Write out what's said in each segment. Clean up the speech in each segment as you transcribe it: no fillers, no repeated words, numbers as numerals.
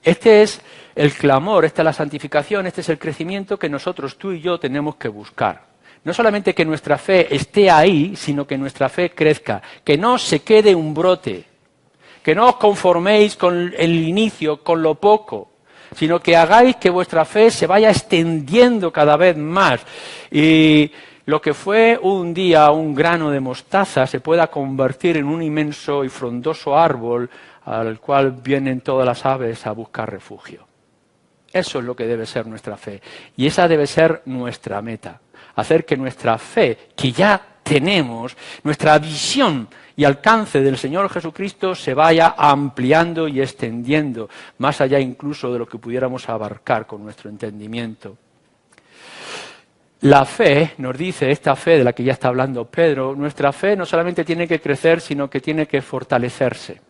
Este es el clamor, esta es la santificación, este es el crecimiento que nosotros, tú y yo, tenemos que buscar. No solamente que nuestra fe esté ahí, sino que nuestra fe crezca, que no se quede un brote, que no os conforméis con el inicio, con lo poco, sino que hagáis que vuestra fe se vaya extendiendo cada vez más y lo que fue un día un grano de mostaza se pueda convertir en un inmenso y frondoso árbol al cual vienen todas las aves a buscar refugio. Eso es lo que debe ser nuestra fe y esa debe ser nuestra meta. Hacer que nuestra fe, que ya tenemos, nuestra visión y alcance del Señor Jesucristo se vaya ampliando y extendiendo, más allá incluso de lo que pudiéramos abarcar con nuestro entendimiento. La fe, nos dice, esta fe de la que ya está hablando Pedro, nuestra fe no solamente tiene que crecer, sino que tiene que fortalecerse.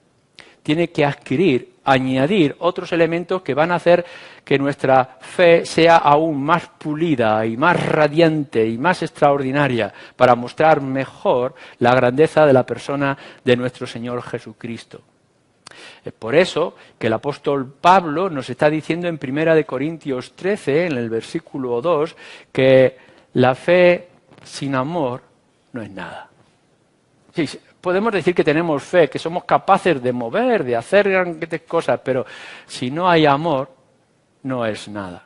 Tiene que adquirir, añadir otros elementos que van a hacer que nuestra fe sea aún más pulida y más radiante y más extraordinaria para mostrar mejor la grandeza de la persona de nuestro Señor Jesucristo. Es por eso que el apóstol Pablo nos está diciendo en 1 Corintios 13, en el versículo 2, que la fe sin amor no es nada. Sí, podemos decir que tenemos fe, que somos capaces de mover, de hacer grandes cosas, pero si no hay amor, no es nada.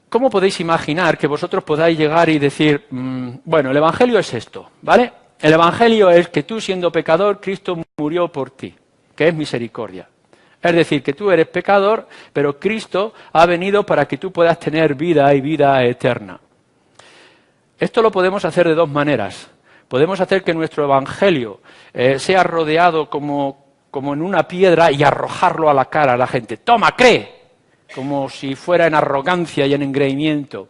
¿Cómo podéis imaginar que vosotros podáis llegar y decir, bueno, el Evangelio es esto, ¿vale? El Evangelio es que tú, siendo pecador, Cristo murió por ti, que es misericordia. Es decir, que tú eres pecador, pero Cristo ha venido para que tú puedas tener vida y vida eterna. Esto lo podemos hacer de dos maneras. Podemos hacer que nuestro Evangelio sea rodeado como en una piedra y arrojarlo a la cara a la gente. ¡Toma, cree! Como si fuera en arrogancia y en engreimiento.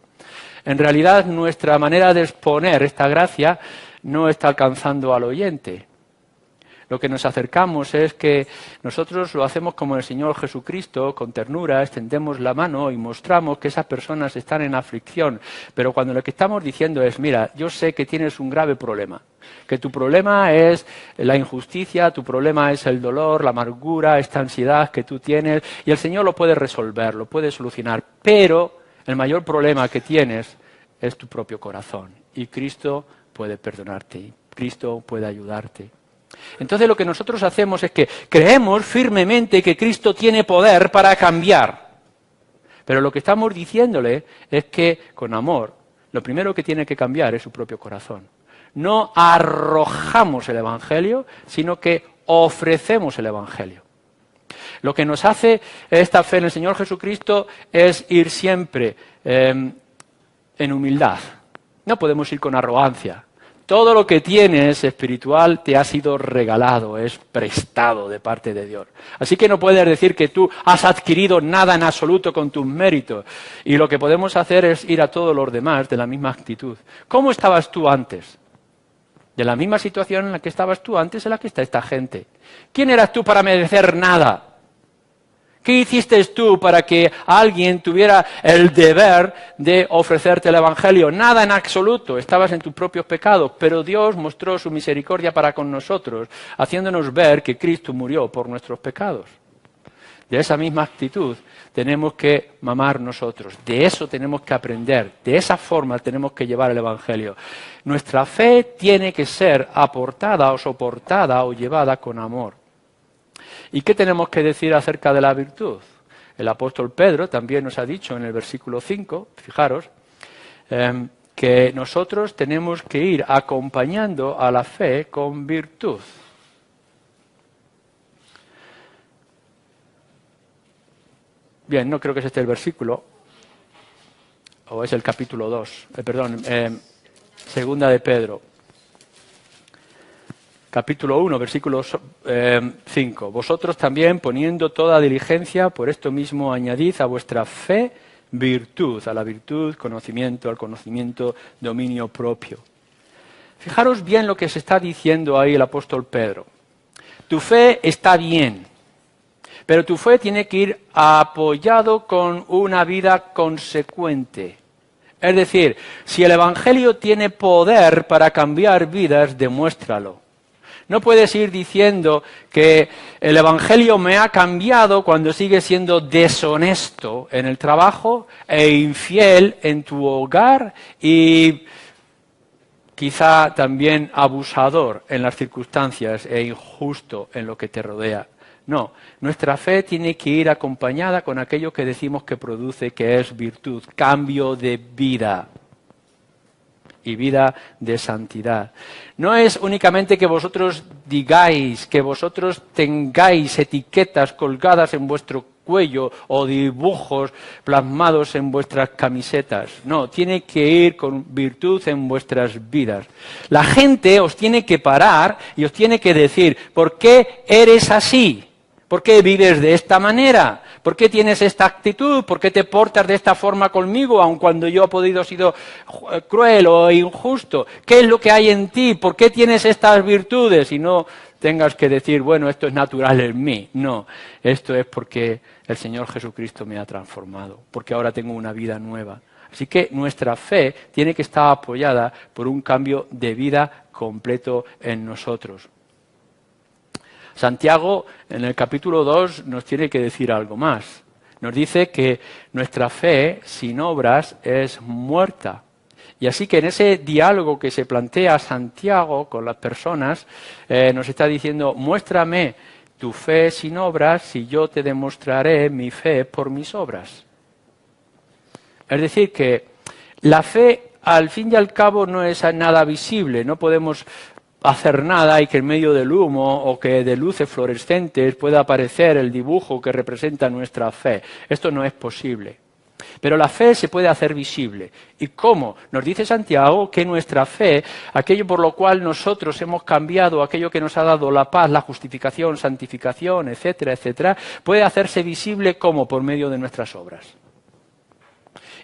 En realidad, nuestra manera de exponer esta gracia no está alcanzando al oyente. Lo que nos acercamos es que nosotros lo hacemos como el Señor Jesucristo, con ternura, extendemos la mano y mostramos que esas personas están en aflicción. Pero cuando lo que estamos diciendo es, mira, yo sé que tienes un grave problema, que tu problema es la injusticia, tu problema es el dolor, la amargura, esta ansiedad que tú tienes, y el Señor lo puede resolver, lo puede solucionar, pero el mayor problema que tienes es tu propio corazón, y Cristo puede perdonarte, Cristo puede ayudarte. Entonces lo que nosotros hacemos es que creemos firmemente que Cristo tiene poder para cambiar. Pero lo que estamos diciéndole es que con amor, lo primero que tiene que cambiar es su propio corazón. No arrojamos el Evangelio, sino que ofrecemos el Evangelio. Lo que nos hace esta fe en el Señor Jesucristo es ir siempre en humildad. No podemos ir con arrogancia. Todo lo que tienes espiritual te ha sido regalado, es prestado de parte de Dios. Así que no puedes decir que tú has adquirido nada en absoluto con tus méritos. Y lo que podemos hacer es ir a todos los demás de la misma actitud. ¿Cómo estabas tú antes? De la misma situación en la que estabas tú antes en la que está esta gente. ¿Quién eras tú para merecer nada? ¿Qué hiciste tú para que alguien tuviera el deber de ofrecerte el Evangelio? Nada en absoluto, estabas en tus propios pecados, pero Dios mostró su misericordia para con nosotros, haciéndonos ver que Cristo murió por nuestros pecados. De esa misma actitud tenemos que mamar nosotros, de eso tenemos que aprender, de esa forma tenemos que llevar el Evangelio. Nuestra fe tiene que ser aportada o soportada o llevada con amor. ¿Y qué tenemos que decir acerca de la virtud? El apóstol Pedro también nos ha dicho en el versículo 5, fijaros, que nosotros tenemos que ir acompañando a la fe con virtud. Bien, no creo que es este el versículo, o es el capítulo 2, segunda de Pedro. Capítulo 1, versículo 5. Vosotros también, poniendo toda diligencia, por esto mismo añadid a vuestra fe virtud, a la virtud conocimiento, al conocimiento dominio propio. Fijaros bien lo que se está diciendo ahí el apóstol Pedro. Tu fe está bien, pero tu fe tiene que ir apoyado con una vida consecuente. Es decir, si el Evangelio tiene poder para cambiar vidas, demuéstralo. No puedes ir diciendo que el Evangelio me ha cambiado cuando sigues siendo deshonesto en el trabajo e infiel en tu hogar y quizá también abusador en las circunstancias e injusto en lo que te rodea. No, nuestra fe tiene que ir acompañada con aquello que decimos que produce, que es virtud, cambio de vida y vida de santidad. No es únicamente que vosotros digáis, que vosotros tengáis etiquetas colgadas en vuestro cuello o dibujos plasmados en vuestras camisetas. No, tiene que ir con virtud en vuestras vidas. La gente os tiene que parar y os tiene que decir, ¿por qué eres así? ¿Por qué vives de esta manera? ¿Por qué tienes esta actitud? ¿Por qué te portas de esta forma conmigo, aun cuando yo he podido sido cruel o injusto? ¿Qué es lo que hay en ti? ¿Por qué tienes estas virtudes? Y no tengas que decir, bueno, esto es natural en mí. No, esto es porque el Señor Jesucristo me ha transformado, porque ahora tengo una vida nueva. Así que nuestra fe tiene que estar apoyada por un cambio de vida completo en nosotros. Santiago, en el capítulo 2, nos tiene que decir algo más. Nos dice que nuestra fe sin obras es muerta. Y así que en ese diálogo que se plantea Santiago con las personas, nos está diciendo, muéstrame tu fe sin obras y yo te demostraré mi fe por mis obras. Es decir, que la fe, al fin y al cabo, no es nada visible, no podemos hacer nada y que en medio del humo o que de luces fluorescentes pueda aparecer el dibujo que representa nuestra fe. Esto no es posible. Pero la fe se puede hacer visible. ¿Y cómo? Nos dice Santiago que nuestra fe, aquello por lo cual nosotros hemos cambiado, aquello que nos ha dado la paz, la justificación, santificación, etcétera, etcétera, puede hacerse visible ¿cómo? Por medio de nuestras obras.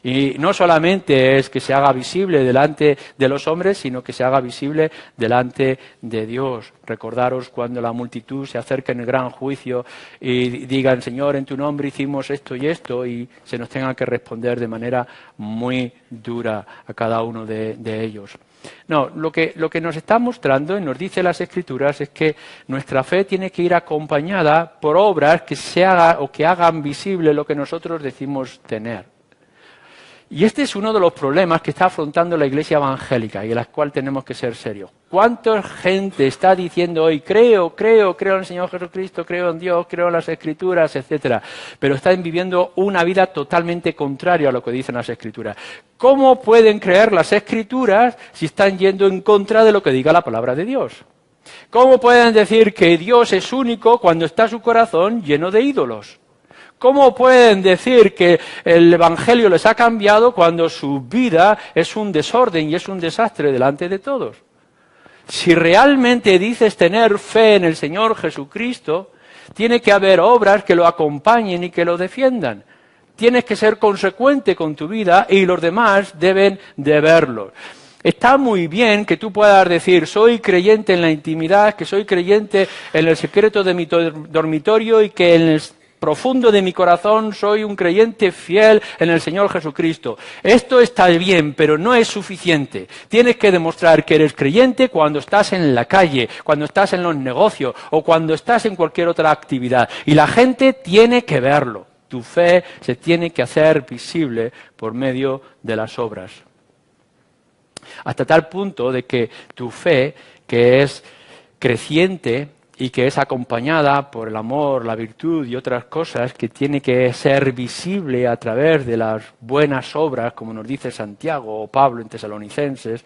Y no solamente es que se haga visible delante de los hombres, sino que se haga visible delante de Dios. Recordaros cuando la multitud se acerque en el gran juicio y digan, Señor, en tu nombre hicimos esto y se nos tenga que responder de manera muy dura a cada uno de ellos. No, lo que nos está mostrando y nos dice las Escrituras es que nuestra fe tiene que ir acompañada por obras que se haga o que hagan visible lo que nosotros decimos tener. Y este es uno de los problemas que está afrontando la Iglesia evangélica y en la cual tenemos que ser serios. ¿Cuánta gente está diciendo hoy, creo en el Señor Jesucristo, creo en Dios, creo en las Escrituras, etcétera? Pero están viviendo una vida totalmente contraria a lo que dicen las Escrituras. ¿Cómo pueden creer las Escrituras si están yendo en contra de lo que diga la palabra de Dios? ¿Cómo pueden decir que Dios es único cuando está su corazón lleno de ídolos? ¿Cómo pueden decir que el Evangelio les ha cambiado cuando su vida es un desorden y es un desastre delante de todos? Si realmente dices tener fe en el Señor Jesucristo, tiene que haber obras que lo acompañen y que lo defiendan. Tienes que ser consecuente con tu vida y los demás deben de verlo. Está muy bien que tú puedas decir, soy creyente en la intimidad, que soy creyente en el secreto de mi dormitorio y que en el profundo de mi corazón soy un creyente fiel en el Señor Jesucristo. Esto está bien, pero no es suficiente. Tienes que demostrar que eres creyente cuando estás en la calle, cuando estás en los negocios o cuando estás en cualquier otra actividad. Y la gente tiene que verlo. Tu fe se tiene que hacer visible por medio de las obras. Hasta tal punto de que tu fe, que es creciente, y que es acompañada por el amor, la virtud y otras cosas que tiene que ser visible a través de las buenas obras, como nos dice Santiago o Pablo en Tesalonicenses,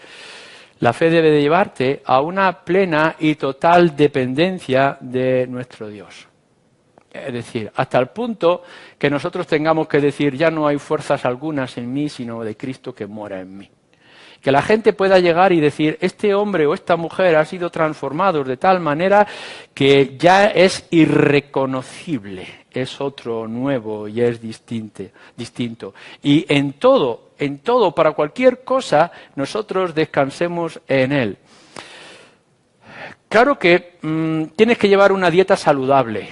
la fe debe de llevarte a una plena y total dependencia de nuestro Dios. Es decir, hasta el punto que nosotros tengamos que decir, ya no hay fuerzas algunas en mí, sino de Cristo que mora en mí. Que la gente pueda llegar y decir, este hombre o esta mujer ha sido transformado de tal manera que ya es irreconocible, es otro nuevo y es distinto. Y en todo, para cualquier cosa, nosotros descansemos en él. Claro que tienes que llevar una dieta saludable.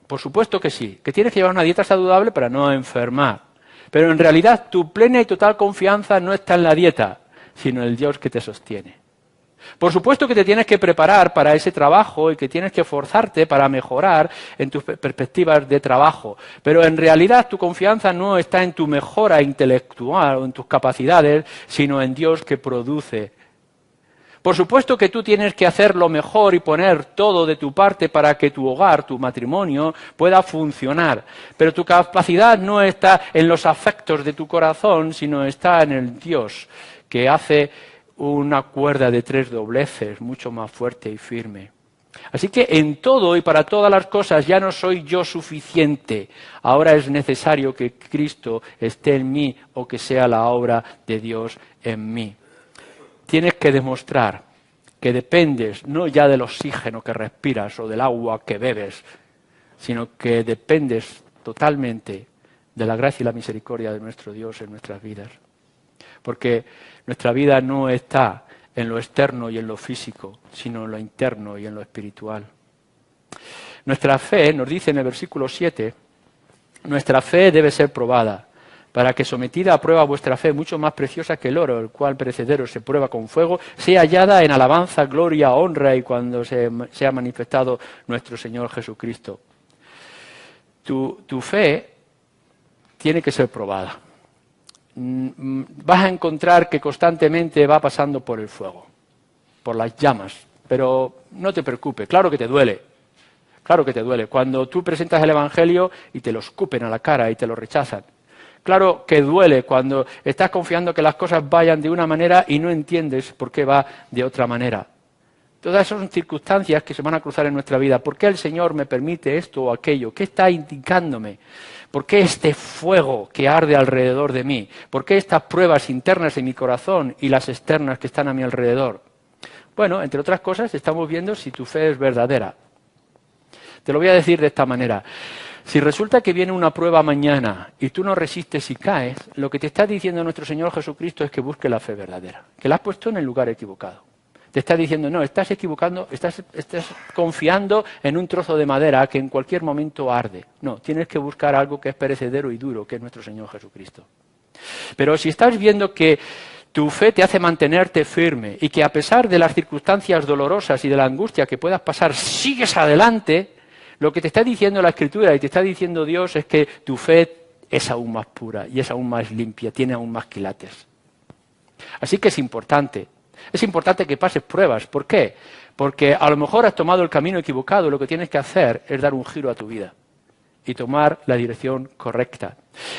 Por supuesto que sí, que tienes que llevar una dieta saludable para no enfermar. Pero en realidad tu plena y total confianza no está en la dieta, sino en el Dios que te sostiene. Por supuesto que te tienes que preparar para ese trabajo y que tienes que esforzarte para mejorar en tus perspectivas de trabajo, pero en realidad tu confianza no está en tu mejora intelectual o en tus capacidades, sino en Dios que produce. Por supuesto que tú tienes que hacer lo mejor y poner todo de tu parte para que tu hogar, tu matrimonio, pueda funcionar. Pero tu capacidad no está en los afectos de tu corazón, sino está en el Dios que hace una cuerda de 3 dobleces mucho más fuerte y firme. Así que en todo y para todas las cosas ya no soy yo suficiente. Ahora es necesario que Cristo esté en mí o que sea la obra de Dios en mí. Tienes que demostrar que dependes no ya del oxígeno que respiras o del agua que bebes, sino que dependes totalmente de la gracia y la misericordia de nuestro Dios en nuestras vidas. Porque nuestra vida no está en lo externo y en lo físico, sino en lo interno y en lo espiritual. Nuestra fe, nos dice en el versículo 7, nuestra fe debe ser probada, para que sometida a prueba vuestra fe, mucho más preciosa que el oro, el cual perecedero se prueba con fuego, sea hallada en alabanza, gloria, honra y cuando sea manifestado nuestro Señor Jesucristo. Tu fe tiene que ser probada. Vas a encontrar que constantemente va pasando por el fuego, por las llamas, pero no te preocupes, claro que te duele. Claro que te duele. Cuando tú presentas el Evangelio y te lo escupen a la cara y te lo rechazan. Claro que duele cuando estás confiando que las cosas vayan de una manera y no entiendes por qué va de otra manera. Todas esas son circunstancias que se van a cruzar en nuestra vida. ¿Por qué el Señor me permite esto o aquello? ¿Qué está indicándome? ¿Por qué este fuego que arde alrededor de mí? ¿Por qué estas pruebas internas en mi corazón y las externas que están a mi alrededor? Bueno, entre otras cosas, estamos viendo si tu fe es verdadera. Te lo voy a decir de esta manera. Si resulta que viene una prueba mañana y tú no resistes y caes, lo que te está diciendo nuestro Señor Jesucristo es que busque la fe verdadera, que la has puesto en el lugar equivocado. Te está diciendo, no, estás equivocando, estás confiando en un trozo de madera que en cualquier momento arde. No, tienes que buscar algo que es perecedero y duro, que es nuestro Señor Jesucristo. Pero si estás viendo que tu fe te hace mantenerte firme y que a pesar de las circunstancias dolorosas y de la angustia que puedas pasar, sigues adelante, lo que te está diciendo la Escritura y te está diciendo Dios es que tu fe es aún más pura y es aún más limpia, tiene aún más quilates. Así que es importante que pases pruebas. ¿Por qué? Porque a lo mejor has tomado el camino equivocado, lo que tienes que hacer es dar un giro a tu vida y tomar la dirección correcta.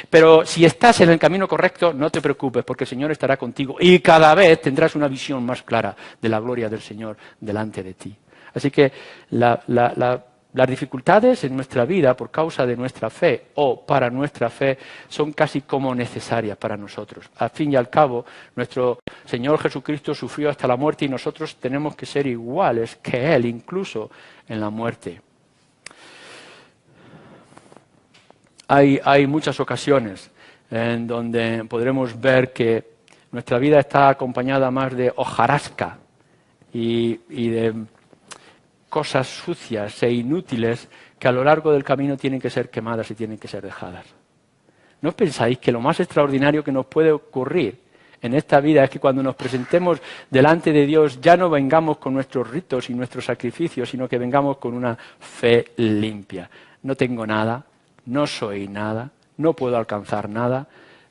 Pero si estás en el camino correcto, no te preocupes, porque el Señor estará contigo y cada vez tendrás una visión más clara de la gloria del Señor delante de ti. Así que las dificultades en nuestra vida por causa de nuestra fe o para nuestra fe son casi como necesarias para nosotros. Al fin y al cabo, nuestro Señor Jesucristo sufrió hasta la muerte y nosotros tenemos que ser iguales que Él, incluso en la muerte. Hay muchas ocasiones en donde podremos ver que nuestra vida está acompañada más de hojarasca y de cosas sucias e inútiles que a lo largo del camino tienen que ser quemadas y tienen que ser dejadas. ¿No pensáis que lo más extraordinario que nos puede ocurrir en esta vida es que cuando nos presentemos delante de Dios ya no vengamos con nuestros ritos y nuestros sacrificios, sino que vengamos con una fe limpia? No tengo nada, no soy nada, no puedo alcanzar nada,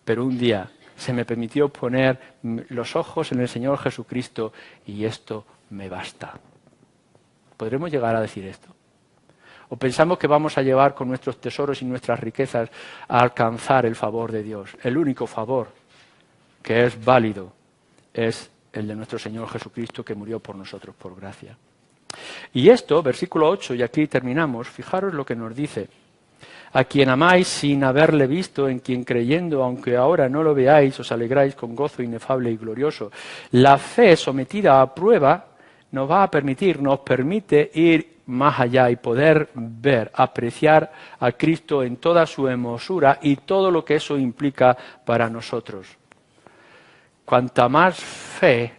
pero un día se me permitió poner los ojos en el Señor Jesucristo y esto me basta. ¿Podremos llegar a decir esto? ¿O pensamos que vamos a llevar con nuestros tesoros y nuestras riquezas a alcanzar el favor de Dios? El único favor que es válido es el de nuestro Señor Jesucristo que murió por nosotros por gracia. Y esto, versículo 8, y aquí terminamos, fijaros lo que nos dice. A quien amáis sin haberle visto, en quien creyendo, aunque ahora no lo veáis, os alegráis con gozo inefable y glorioso. La fe sometida a prueba nos permite ir más allá y poder ver, apreciar a Cristo en toda su hermosura y todo lo que eso implica para nosotros. Cuanta más fe,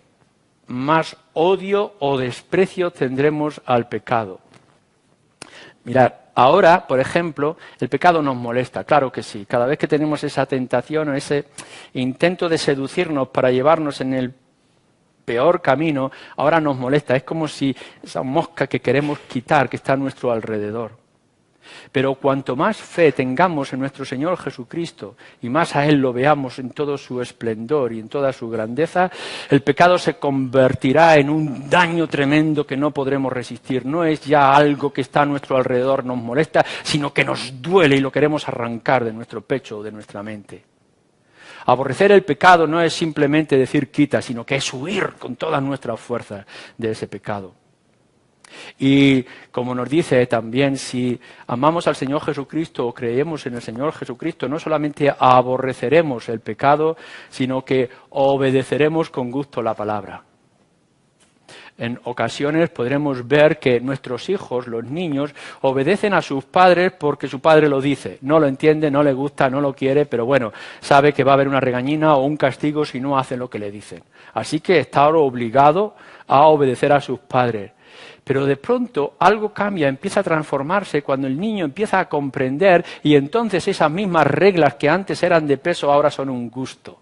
más odio o desprecio tendremos al pecado. Mirad, ahora, por ejemplo, el pecado nos molesta, claro que sí. Cada vez que tenemos esa tentación o ese intento de seducirnos para llevarnos en el peor camino, ahora nos molesta. Es como si esa mosca que queremos quitar, que está a nuestro alrededor. Pero cuanto más fe tengamos en nuestro Señor Jesucristo y más a Él lo veamos en todo su esplendor y en toda su grandeza, el pecado se convertirá en un daño tremendo que no podremos resistir. No es ya algo que está a nuestro alrededor, nos molesta, sino que nos duele y lo queremos arrancar de nuestro pecho o de nuestra mente. Aborrecer el pecado no es simplemente decir quita, sino que es huir con todas nuestras fuerzas de ese pecado. Y como nos dice también, si amamos al Señor Jesucristo o creemos en el Señor Jesucristo, no solamente aborreceremos el pecado, sino que obedeceremos con gusto la palabra. En ocasiones podremos ver que nuestros hijos, los niños, obedecen a sus padres porque su padre lo dice. No lo entiende, no le gusta, no lo quiere, pero bueno, sabe que va a haber una regañina o un castigo si no hacen lo que le dicen. Así que está ahora obligado a obedecer a sus padres. Pero de pronto algo cambia, empieza a transformarse cuando el niño empieza a comprender y entonces esas mismas reglas que antes eran de peso ahora son un gusto.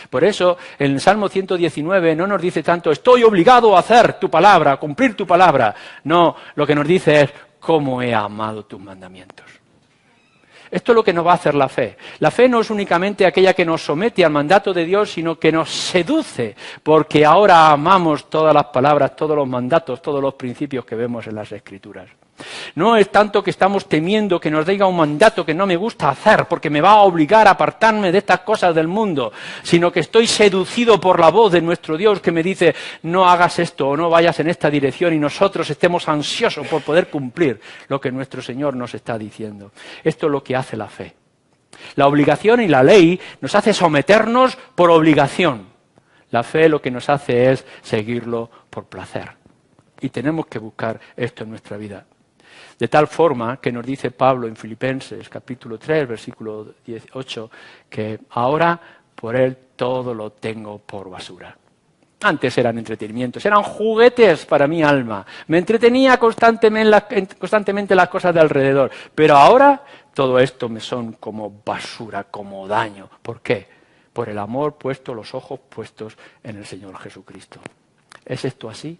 Por eso, en el Salmo 119 no nos dice tanto, estoy obligado a hacer tu palabra, a cumplir tu palabra. No, lo que nos dice es, cómo he amado tus mandamientos. Esto es lo que nos va a hacer la fe. La fe no es únicamente aquella que nos somete al mandato de Dios, sino que nos seduce, porque ahora amamos todas las palabras, todos los mandatos, todos los principios que vemos en las Escrituras. No es tanto que estamos temiendo que nos diga un mandato que no me gusta hacer porque me va a obligar a apartarme de estas cosas del mundo, sino que estoy seducido por la voz de nuestro Dios que me dice no hagas esto o no vayas en esta dirección y nosotros estemos ansiosos por poder cumplir lo que nuestro Señor nos está diciendo. Esto es lo que hace la fe. La obligación y la ley nos hace someternos por obligación. La fe lo que nos hace es seguirlo por placer. Y tenemos que buscar esto en nuestra vida. De tal forma que nos dice Pablo en Filipenses capítulo 3, versículo 18, que ahora por él todo lo tengo por basura. Antes eran entretenimientos, eran juguetes para mi alma. Me entretenía constantemente las cosas de alrededor. Pero ahora todo esto me son como basura, como daño. ¿Por qué? Por el amor puesto, los ojos puestos en el Señor Jesucristo. ¿Es esto así?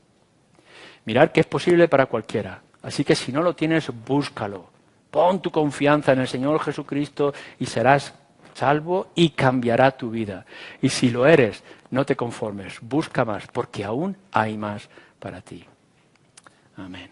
Mirad que es posible para cualquiera. Así que si no lo tienes, búscalo. Pon tu confianza en el Señor Jesucristo y serás salvo y cambiará tu vida. Y si lo eres, no te conformes, busca más, porque aún hay más para ti. Amén.